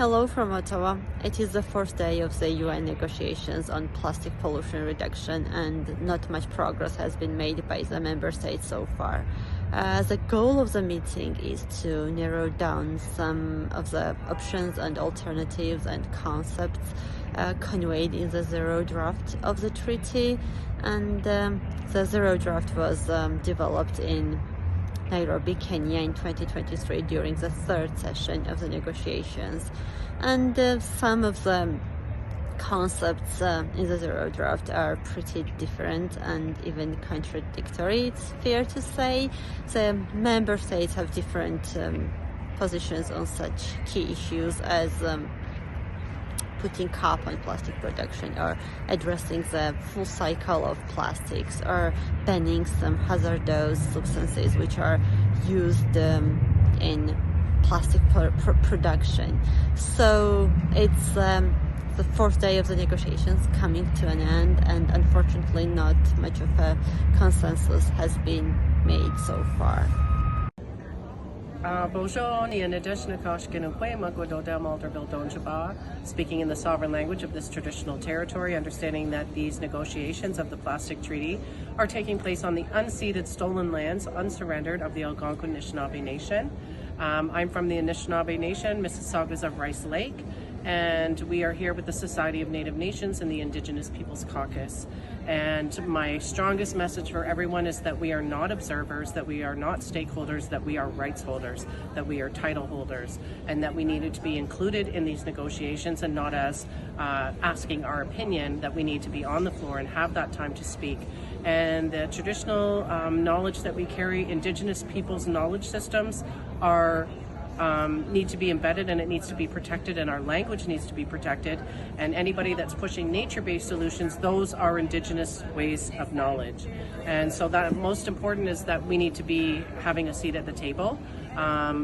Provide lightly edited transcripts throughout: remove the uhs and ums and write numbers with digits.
Hello from Ottawa. It is the fourth day of the UN negotiations on plastic pollution reduction, and not much progress has been made by the member states so far. The goal of the meeting is to narrow down some of the options and alternatives and concepts conveyed in the zero draft of the treaty, and the zero draft was developed in Nairobi, Kenya in 2023 during the third session of the negotiations. And some of the concepts in the zero draft are pretty different and even contradictory, it's fair to say. The member states have different positions on such key issues as putting cap on plastic production, or addressing the full cycle of plastics, or banning some hazardous substances which are used in plastic production. So it's the fourth day of the negotiations coming to an end, and unfortunately not much of a consensus has been made so far. Speaking in the sovereign language of this traditional territory, understanding that these negotiations of the plastic treaty are taking place on the unceded stolen lands, unsurrendered, of the Algonquin Anishinaabe Nation. I'm from the Anishinaabe Nation, Mississaugas of Rice Lake, and we are here with the Society of Native Nations and the Indigenous Peoples Caucus. And my strongest message for everyone is that we are not observers, that we are not stakeholders, that we are rights holders, that we are title holders, and that we needed to be included in these negotiations, and not as asking our opinion, that we need to be on the floor and have that time to speak. And the traditional knowledge that we carry, Indigenous peoples' knowledge systems, are need to be embedded, and it needs to be protected, and our language needs to be protected. And anybody that's pushing nature-based solutions, those are Indigenous ways of knowledge. And so that most important is that we need to be having a seat at the table.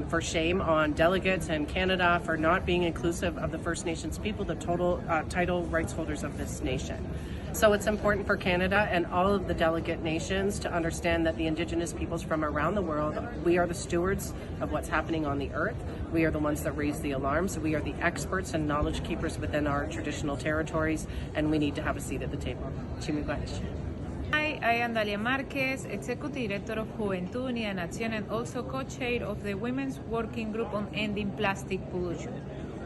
For shame on delegates and Canada for not being inclusive of the First Nations people, the total title rights holders of this nation. So it's important for Canada and all of the delegate nations to understand that the Indigenous peoples from around the world, we are the stewards of what's happening on the earth. We are the ones that raise the alarms. We are the experts and knowledge keepers within our traditional territories, and we need to have a seat at the table. Chimigwach. Hi, I am Dalia Marquez, Executive Director of Juventud Unida Nación, and also co-chair of the Women's Working Group on Ending Plastic Pollution.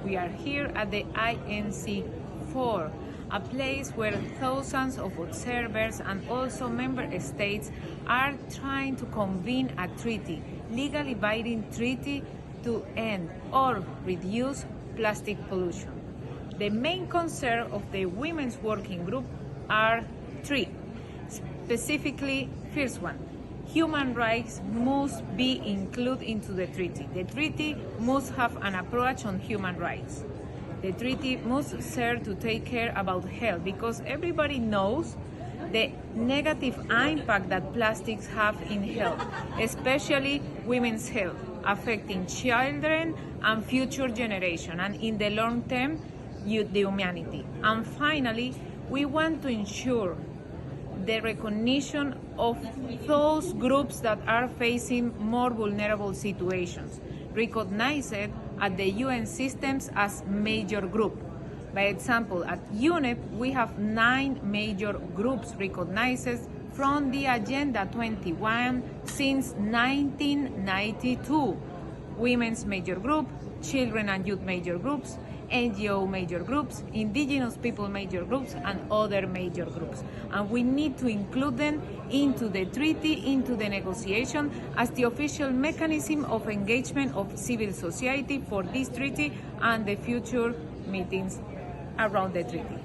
We are here at the INC4, a place where thousands of observers and also member states are trying to convene a treaty, legally binding treaty, to end or reduce plastic pollution. The main concern of the Women's Working Group are three. Specifically, first one, human rights must be included into the treaty. The treaty must have an approach on human rights. The treaty must serve to take care about health, because everybody knows the negative impact that plastics have in health, especially women's health, affecting children and future generation, and in the long term, the humanity. And finally, we want to ensure the recognition of those groups that are facing more vulnerable situations, recognized at the UN systems as major group. By example, at UNEP, we have 9 major groups recognized from the Agenda 21 since 1992. Women's major group, children and youth major groups, NGO major groups, indigenous people major groups, and other major groups. And we need to include them into the treaty, into the negotiation, as the official mechanism of engagement of civil society for this treaty and the future meetings around the treaty.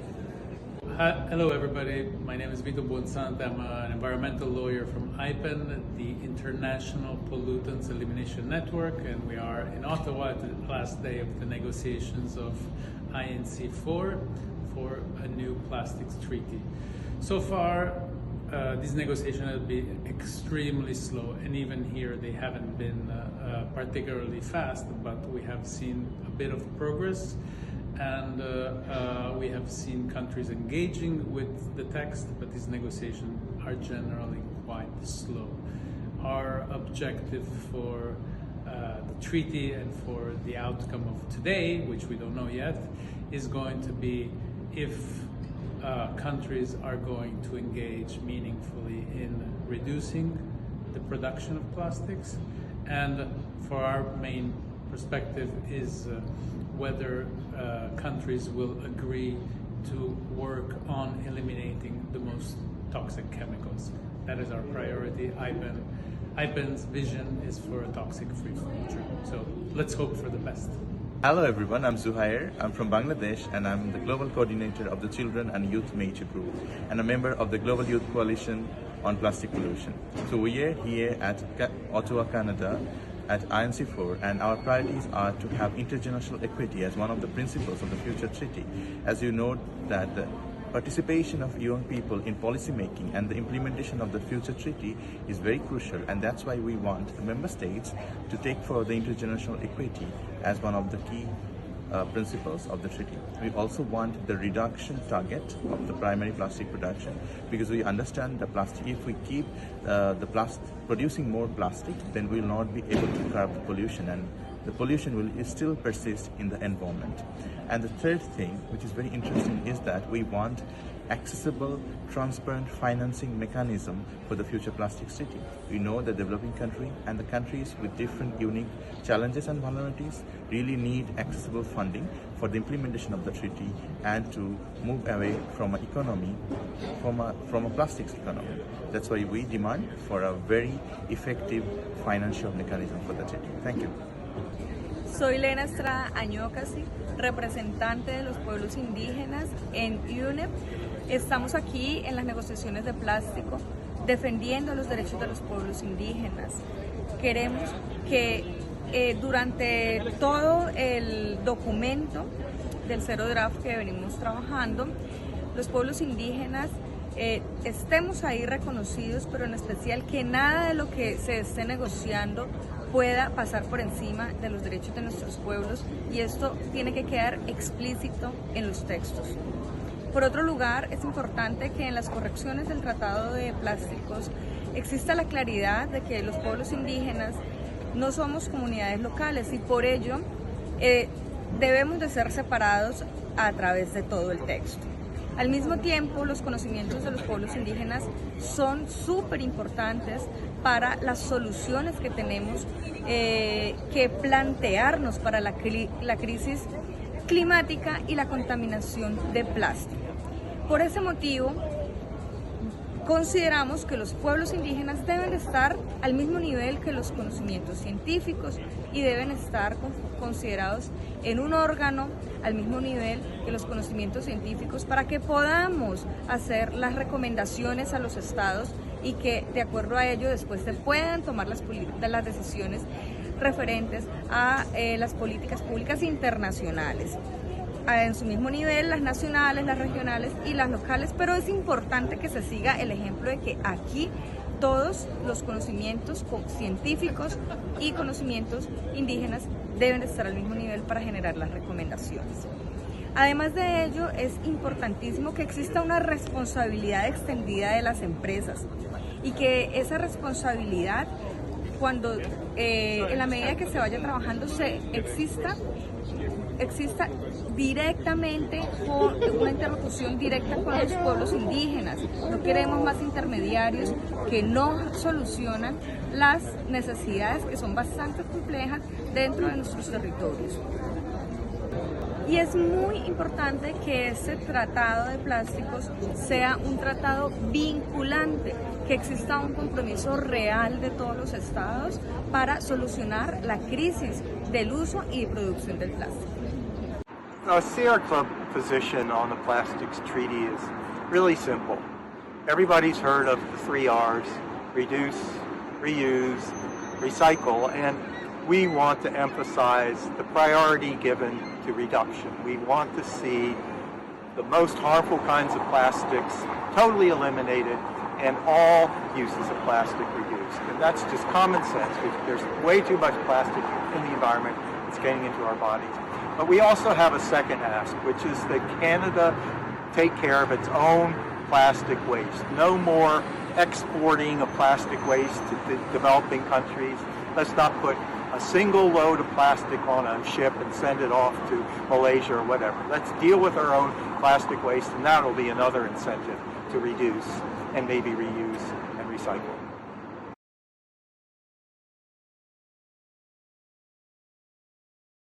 Hello everybody, my name is Vito Bonsant. I'm an environmental lawyer from IPEN, the International Pollutants Elimination Network, and we are in Ottawa at the last day of the negotiations of INC4 for a new plastics treaty. So far, these negotiations have been extremely slow, and even here they haven't been particularly fast, but we have seen a bit of progress. And we have seen countries engaging with the text, but these negotiations are generally quite slow. Our objective for the treaty and for the outcome of today, which we don't know yet, is going to be if countries are going to engage meaningfully in reducing the production of plastics, and for our main perspective is whether countries will agree to work on eliminating the most toxic chemicals. That is our priority. IPEN's vision is for a toxic-free future. So let's hope for the best. Hello everyone, I'm Zuhair. I'm from Bangladesh and I'm the Global Coordinator of the Children and Youth Major Group and a member of the Global Youth Coalition on Plastic Pollution. So we are here at Ottawa, Canada at INC4, and our priorities are to have intergenerational equity as one of the principles of the future treaty. As you know that the participation of young people in policy making and the implementation of the future treaty is very crucial, and that's why we want the member states to take forward the intergenerational equity as one of the key principles of the treaty. We also want the reduction target of the primary plastic production, because we understand the plastic, if we keep producing more plastic, then we will not be able to curb the pollution, and the pollution will still persist in the environment. And the third thing, which is very interesting, is that we want accessible, transparent financing mechanism for the future plastics treaty. We know that developing country and the countries with different unique challenges and vulnerabilities really need accessible funding for the implementation of the treaty and to move away from an economy, from a plastics economy. That's why we demand for a very effective financial mechanism for the treaty. Thank you. Soy Lena Estrada Añocasi, representante de los pueblos indígenas en UNEP. Estamos aquí en las negociaciones de plástico defendiendo los derechos de los pueblos indígenas. Queremos que durante todo el documento del Zero Draft que venimos trabajando, los pueblos indígenas estemos ahí reconocidos, pero en especial que nada de lo que se esté negociando pueda pasar por encima de los derechos de nuestros pueblos, y esto tiene que quedar explícito en los textos. Por otro lugar, es importante que en las correcciones del Tratado de Plásticos exista la claridad de que los pueblos indígenas no somos comunidades locales y por ello debemos de ser separados a través de todo el texto. Al mismo tiempo, los conocimientos de los pueblos indígenas son súper importantes para las soluciones que tenemos que plantearnos para la crisis climática y la contaminación de plástico. Por ese motivo, consideramos que los pueblos indígenas deben estar al mismo nivel que los conocimientos científicos y deben estar considerados en un órgano al mismo nivel que los conocimientos científicos para que podamos hacer las recomendaciones a los estados y que de acuerdo a ello después se puedan tomar las decisiones referentes a las políticas públicas internacionales. En su mismo nivel, las nacionales, las regionales y las locales, pero es importante que se siga el ejemplo de que aquí todos los conocimientos científicos y conocimientos indígenas deben estar al mismo nivel para generar las recomendaciones. Además de ello, es importantísimo que exista una responsabilidad extendida de las empresas y que esa responsabilidad, cuando en la medida que se vaya trabajando, exista directamente con una interlocución directa con los pueblos indígenas. No queremos más intermediarios que no solucionan las necesidades que son bastante complejas dentro de nuestros territorios. Y es muy importante que este tratado de plásticos sea un tratado vinculante, que exista un compromiso real de todos los estados para solucionar la crisis del uso y producción del plástico. Sierra Club position on the plastics treaty is really simple. Everybody's heard of the 3 R's: reduce, reuse, recycle, and we want to emphasize the priority given to reduction. We want to see the most harmful kinds of plastics totally eliminated and all uses of plastic reduced. And that's just common sense. There's way too much plastic in the environment. It's getting into our bodies. But we also have a second ask, which is that Canada take care of its own plastic waste. No more exporting of plastic waste to the developing countries. Let's not put a single load of plastic on a ship and send it off to Malaysia or whatever. Let's deal with our own plastic waste, and that'll be another incentive to reduce and maybe reuse and recycle.